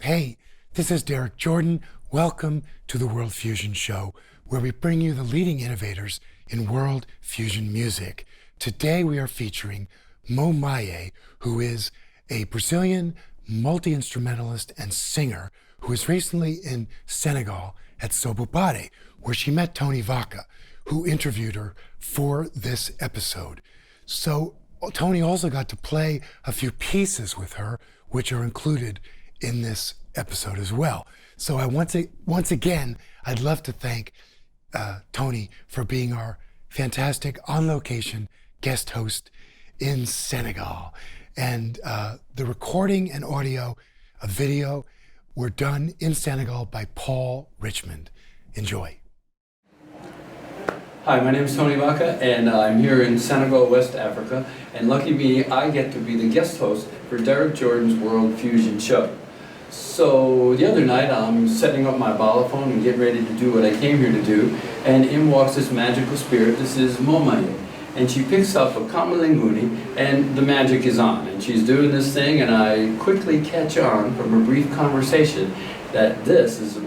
Hey, this is Derek Jordan. Welcome to the World Fusion Show, where we bring you the leading innovators in world fusion music. Today we are featuring Mo Maie, who is a Brazilian multi-instrumentalist and singer who was recently in Senegal at Sobubare, where she met Tony Vacca, who interviewed her for this episode. So Tony also got to play a few pieces with her, which are included in this episode as well. So once again, I'd love to thank Tony for being our fantastic on-location guest host in Senegal. And the recording and audio, a video, were done in Senegal by Paul Richmond. Enjoy. Hi, my name is Tony Vacca, and I'm here in Senegal, West Africa. And lucky me, I get to be the guest host for Derek Jordan's World Fusion Show. So the other night, I'm setting up my balafon and getting ready to do what I came here to do. And in walks this magical spirit. This is Mo Maie. And she picks up a kamele ngoni, and the magic is on. And she's doing this thing, and I quickly catch on from a brief conversation that this is a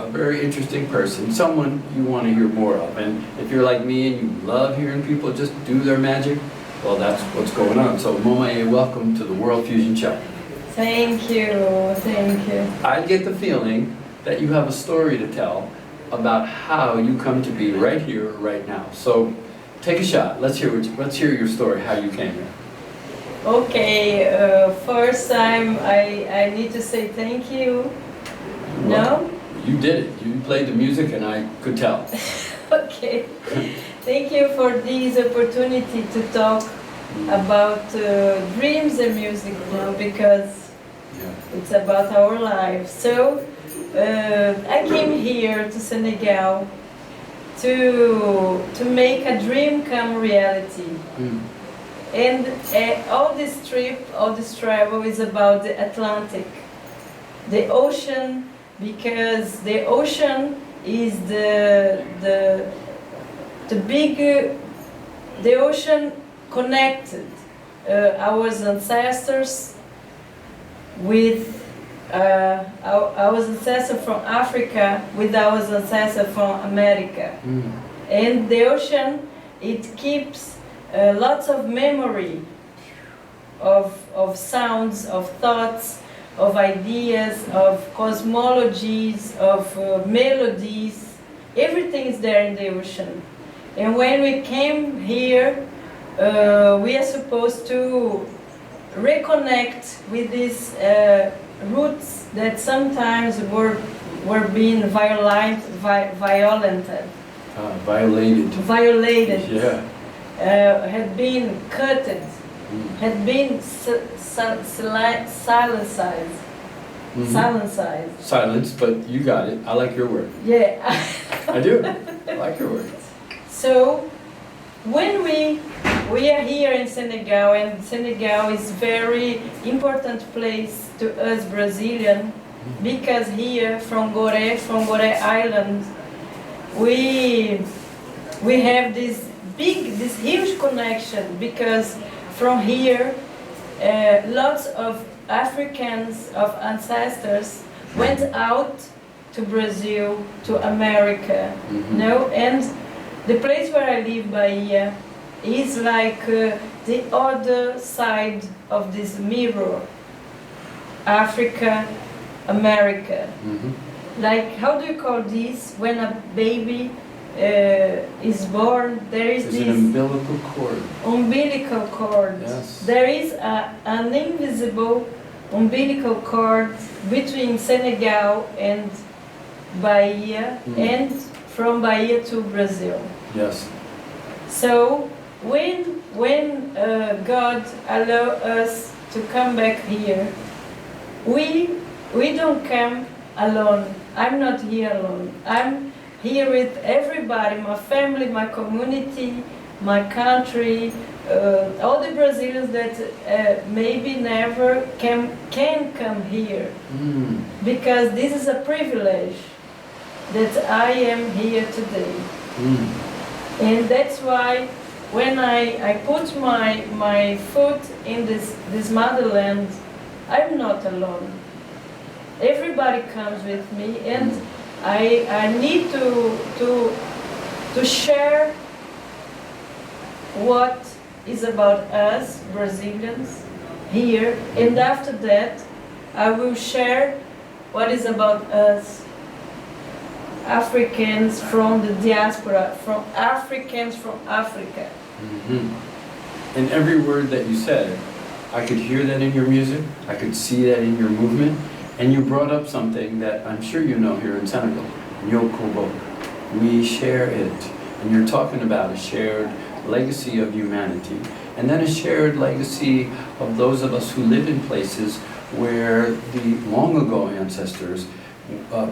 very interesting person, someone you want to hear more of. And if you're like me and you love hearing people just do their magic, well, that's what's going on. So Mo Maie, welcome to the World Fusion Show. Thank you, thank you. I get the feeling that you have a story to tell about how you come to be right here, right now. So take a shot. Let's hear your story, how you came here. Okay, first time I need to say thank you. Well, No? you did it. You played the music and I could tell. Okay. Thank you for this opportunity to talk about dreams and music now, because it's about our lives. So I came here to Senegal to make a dream come reality. And all this trip, all this travel is about the Atlantic, the ocean, because the ocean is the ocean connected our ancestors with our ancestors from Africa with our ancestors from America. And the ocean, it keeps lots of memory of sounds, of thoughts, of ideas, of cosmologies, of melodies. Everything is there in the ocean. And when we came here, we are supposed to reconnect with these roots that sometimes were being violated. Violated. Yeah. Had been cutted, had been silenced. Silence, but you got it. I like your word. Yeah. I do. I like your word. So when we are here in Senegal, and Senegal is very important place to us Brazilian, because here from Gorée Island, we have this huge connection, because from here lots of Africans, of ancestors, went out to Brazil, to America, and the place where I live, Bahia, is like the other side of this mirror. Africa, America. Like, how do you call this? When a baby is born, there is this an umbilical cord. Umbilical cord. Yes. There is an invisible umbilical cord between Senegal and Bahia, and from Bahia to Brazil. Yes. So when God allowed us to come back here, we don't come alone. I'm not here alone. I'm here with everybody, my family, my community, my country, all the Brazilians that maybe never can come here, because this is a privilege that I am here today. And that's why when I put my foot in this motherland, I'm not alone. everybody comes with me, and I need to share what is about us Brazilians here, and after that I will share what is about us Africans from the diaspora, from Africans from Africa. And every word that you said, I could hear that in your music, I could see that in your movement, and you brought up something that I'm sure you know here in Senegal, Nyokobo. We share it, and you're talking about a shared legacy of humanity, and then a shared legacy of those of us who live in places where the long ago ancestors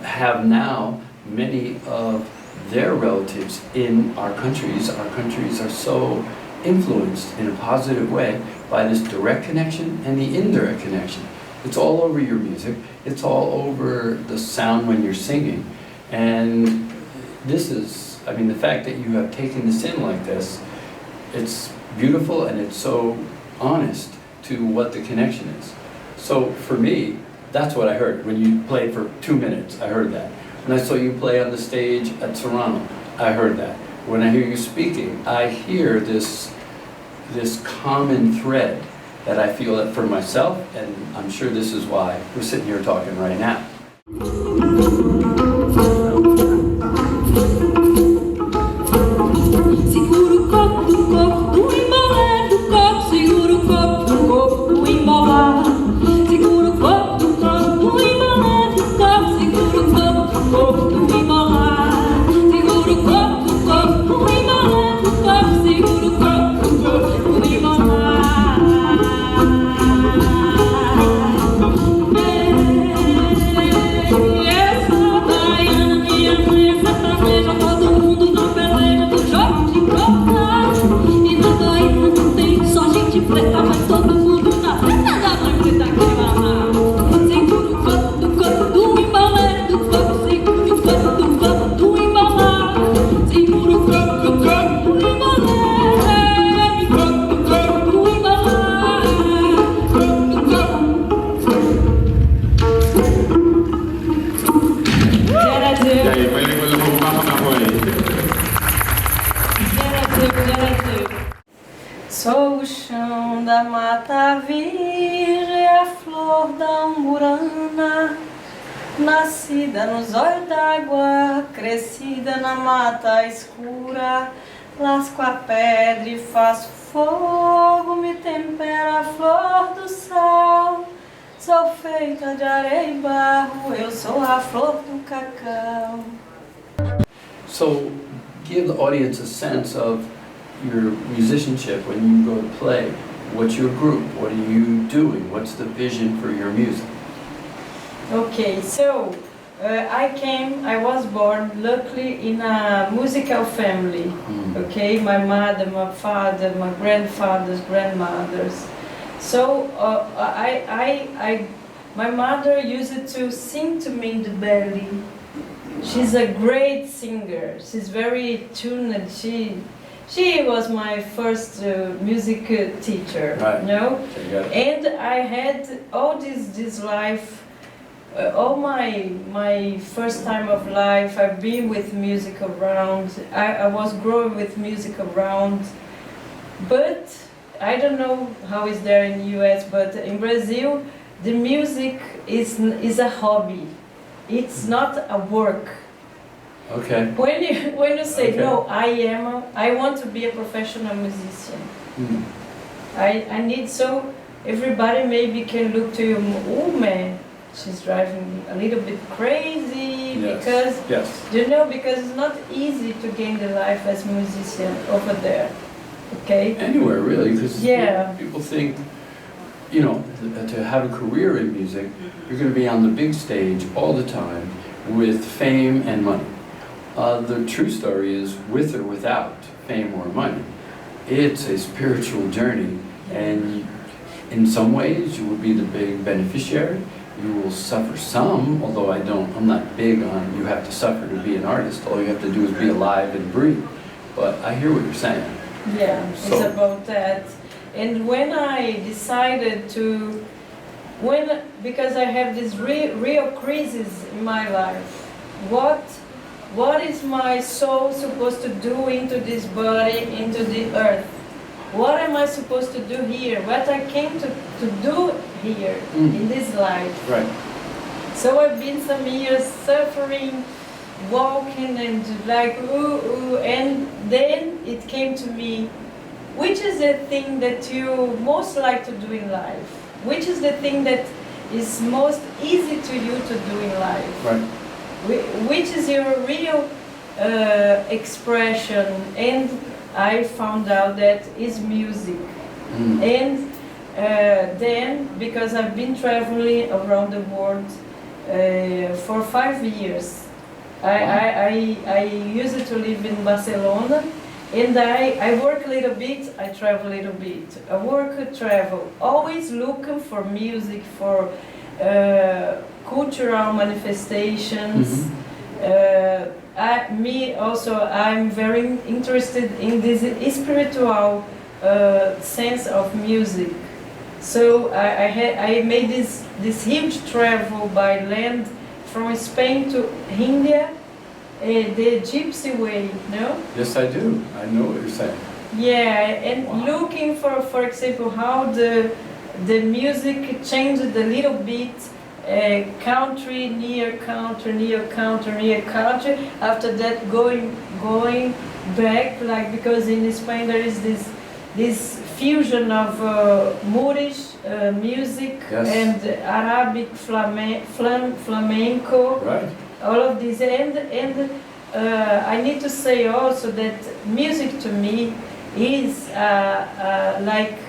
have now many of their relatives in our countries. Our countries are so influenced in a positive way by this direct connection and the indirect connection. It's all over your music, it's all over the sound when you're singing, and this is, I mean, the fact that you have taken this in like this, it's beautiful and it's so honest to what the connection is. So for me, that's what I heard when you played for 2 minutes. I heard that. When I saw you play on the stage at Serrano, I heard that. When I hear you speaking, I hear this common thread that I feel that for myself, and I'm sure this is why we're sitting here talking right now. Segura o copo do embolé do copo, segura o copo do embolá. Segura o copo do embolé do copo, segura o copo do embolá. Segura o copo do embolé do copo, segura o copo do embolá. Essa baiana, minha mãe, essa tabeja, todo mundo na peleja do jogo de copa. E na doida não tem só gente preta, mas todo mundo na preta da mãe preta que mamar. Segura o copo do embalé do copo, segura o copo do embalé. Segura o copo do embalé, copo do embalé, copo do E aí, vai depois eu vou papo na rua aí. Sou o chão da mata virgem, a flor da umburana, nascida nos olhos d'água, crescida na mata escura. Lasco a pedra e faço fogo, me tempera a flor do sal. Sou feita de areia e barro, eu sou a flor do cacau. So give the audience a sense of your musicianship when you go to play. What's your group? What are you doing? What's the vision for your music? Okay, so I was born luckily in a musical family. Okay, my mother, my father, my grandfathers, grandmothers. So my mother used to sing to me in the belly. She's a great singer. She's very tuned. She was my first music teacher. Right. You know? Okay, And I had all this life, all my first time of life. I've been with music around. I was growing with music around, but I don't know how it's there in the US, but in Brazil, the music is a hobby. It's not a work. Okay. When you say Okay. no, I want to be a professional musician. I need, so everybody maybe can look to you. Oh man, she's driving a little bit crazy. Yes. Because Yes. you know, because it's not easy to gain the life as musician over there. Okay. Anywhere really, because Yeah. people think, you know, to have a career in music, you're going to be on the big stage all the time with fame and money. The true story is, with or without fame or money, it's a spiritual journey, and in some ways you will be the big beneficiary. You will suffer some, although I'm not big on you have to suffer to be an artist. All you have to do is be alive and breathe. But I hear what you're saying. Yeah, it's So- about that. And when I decided because I have these real crises in my life. What is my soul supposed to do into this body, into the earth? What am I supposed to do here? What I came to do here in this life? Right. So I've been some years suffering, walking and like and then it came to me, which is the thing that you most like to do in life? Which is the thing that is most easy to you to do in life? Right. Which is your real expression? And I found out that is music. And then, because I've been traveling around the world for 5 years, I used to live in Barcelona, and I work a little bit, I travel a little bit. I work, travel, always looking for music, for cultural manifestations. I'm very interested in this spiritual sense of music. So I made this huge travel by land from Spain to India, the gypsy way, no? Yes, I do. I know what you're saying. Yeah, and looking for example, how the music changed a little bit, country, near country, near country, near country. After that, going back, like, because in Spain there is this fusion of Moorish music and Arabic flamenco. Right. All of this, and I need to say also that music to me is like,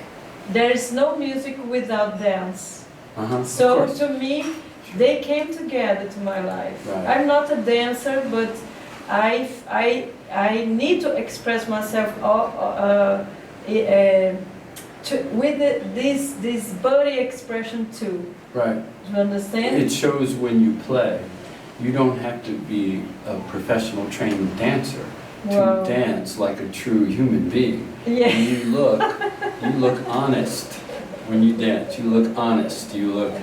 there is no music without dance. So to me, they came together to my life. Right. I'm not a dancer, but I need to express myself with this body expression too. Right. You understand? It shows when you play. You don't have to be a professional trained dancer to dance like a true human being. Yeah. And you look honest when you dance. You look honest. You look,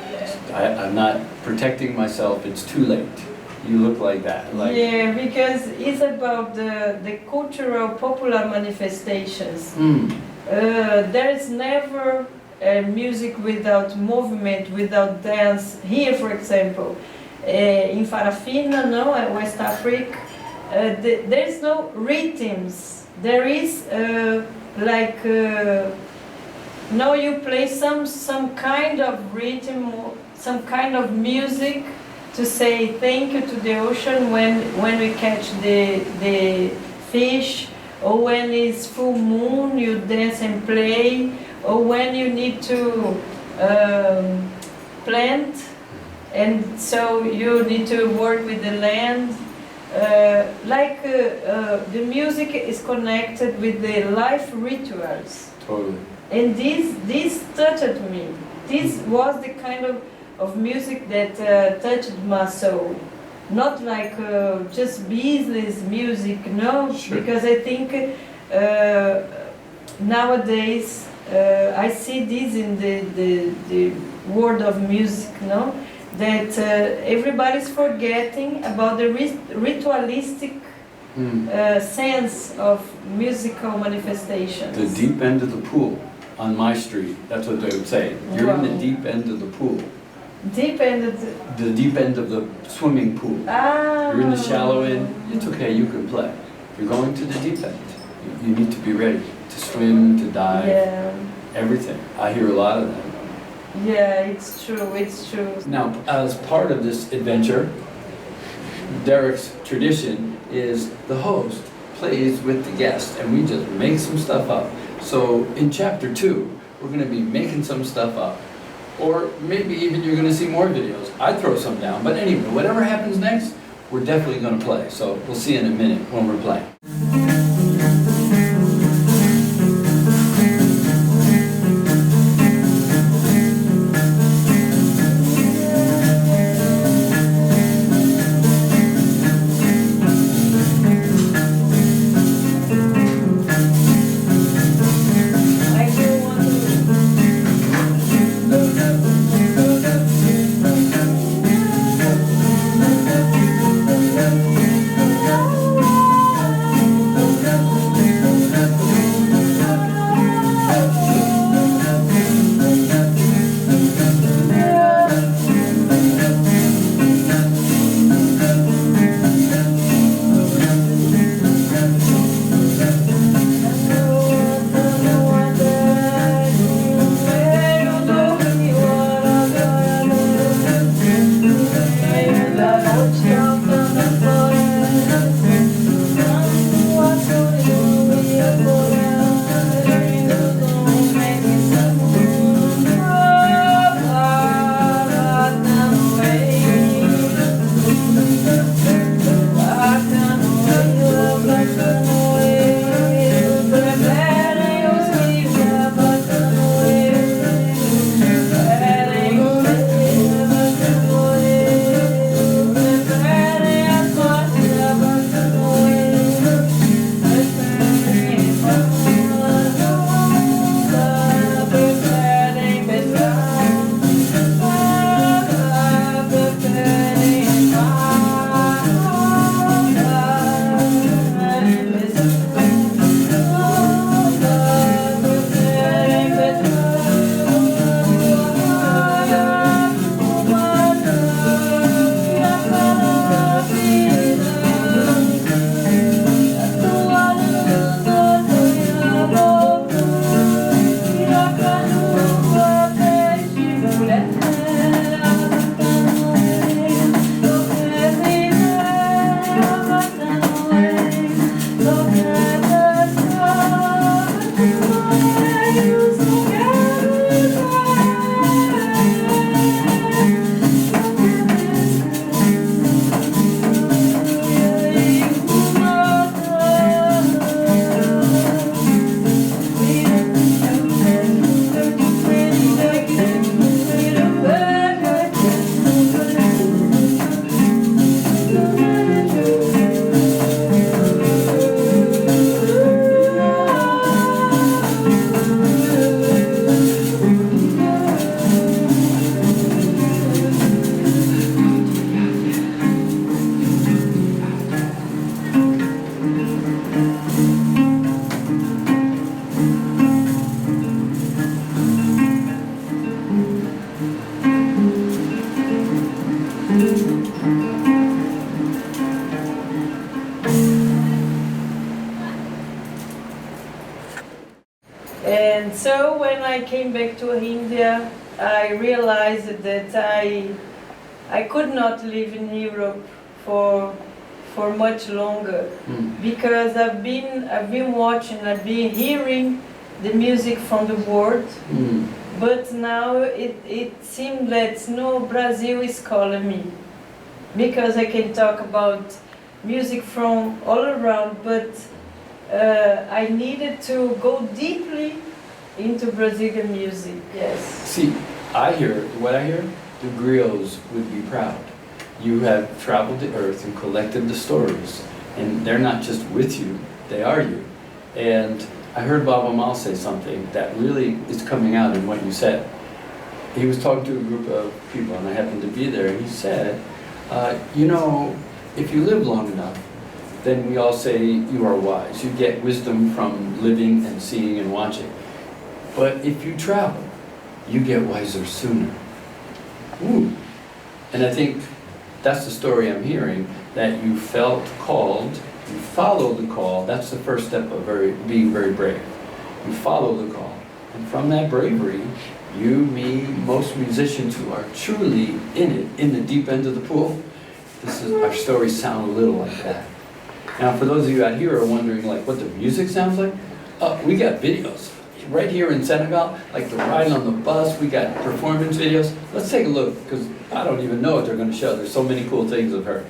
I'm not protecting myself, it's too late. You look like that. Like, yeah, because it's about the cultural popular manifestations. There is never music without movement, without dance. Here, for example, in Farafina, no, West Africa, there's no rhythms. There is now you play some kind of rhythm, some kind of music to say thank you to the ocean when we catch the fish, or when it's full moon you dance and play, or when you need to plant, and so you need to work with the land. The music is connected with the life rituals. totally. And this touched me. This was the kind of music that touched my soul. Not like just business music, no, Sure. because I think nowadays I see this in the world of music, no, that everybody's forgetting about the ritualistic sense of musical manifestations. The deep end of the pool on my street, that's what they would say. You're in the deep end of the pool. Deep end of The deep end of the swimming pool. You're in the shallow end, it's okay, you can play. You're going to the deep end. You need to be ready to swim, to dive, everything. I hear a lot of that. Yeah, it's true, it's true. Now, as part of this adventure, Derek's tradition is the host plays with the guest, and we just make some stuff up. So in chapter 2, we're going to be making some stuff up. Or maybe even you're going to see more videos. I'd throw some down. But anyway, whatever happens next, we're definitely going to play. So we'll see in a minute when we're playing. I do want to So when I came back to India, I realized that I could not live in Europe for much longer, because I've been watching, I've been hearing the music from the world, but now it seems that no, Brazil is calling me, because I can talk about music from all around, but I needed to go deeply into Brazilian music. Yes. See, what I hear, the griots would be proud. You have traveled the earth and collected the stories, and they're not just with you, they are you. And I heard Baba Mal say something that really is coming out in what you said. He was talking to a group of people, and I happened to be there, and he said, you know, if you live long enough, then we all say you are wise. You get wisdom from living and seeing and watching. But if you travel, you get wiser sooner. Ooh. And I think that's the story I'm hearing, that you felt called, you followed the call. That's the first step of being very brave. You follow the call. And from that bravery, you, me, most musicians who are truly in it, in the deep end of the pool, our stories sound a little like that. Now, for those of you out here who are wondering like what the music sounds like, we got videos. Right here in Senegal, like the ride on the bus, we got performance videos. Let's take a look, because I don't even know what they're going to show. There's so many cool things I've heard.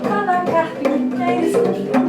Cada carpinteiro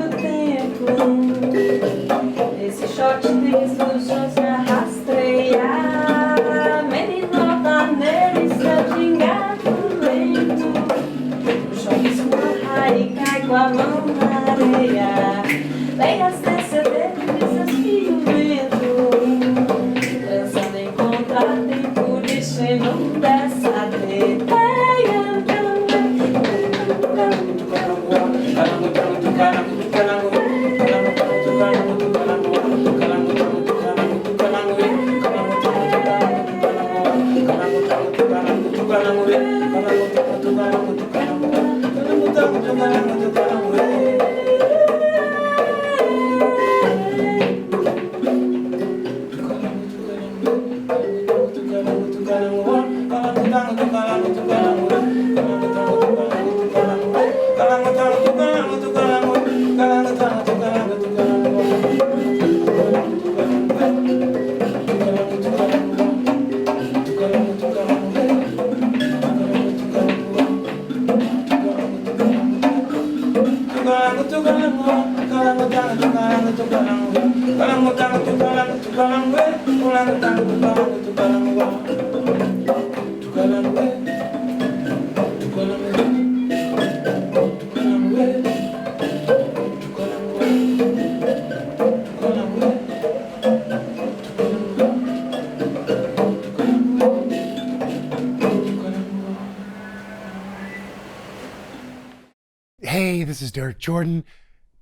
Hey, this is Derek Jordan.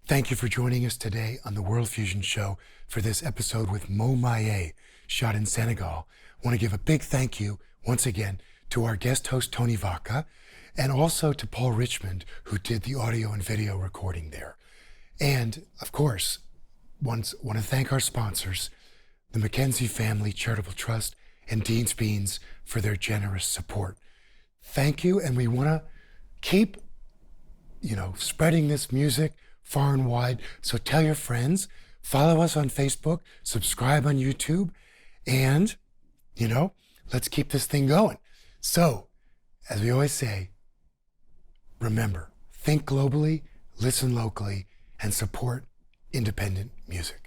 Thank you for joining us today on the World Fusion Show for this episode with Mo Maie, shot in Senegal. I want to give a big thank you once again to our guest host, Tony Vacca, and also to Paul Richmond, who did the audio and video recording there. And of course, want to thank our sponsors, the Mackenzie Family Charitable Trust and Dean's Beans, for their generous support. Thank you, and we want to keep spreading this music far and wide. So tell your friends, follow us on Facebook, subscribe on YouTube, and, let's keep this thing going. So, as we always say, remember, think globally, listen locally, and support independent music.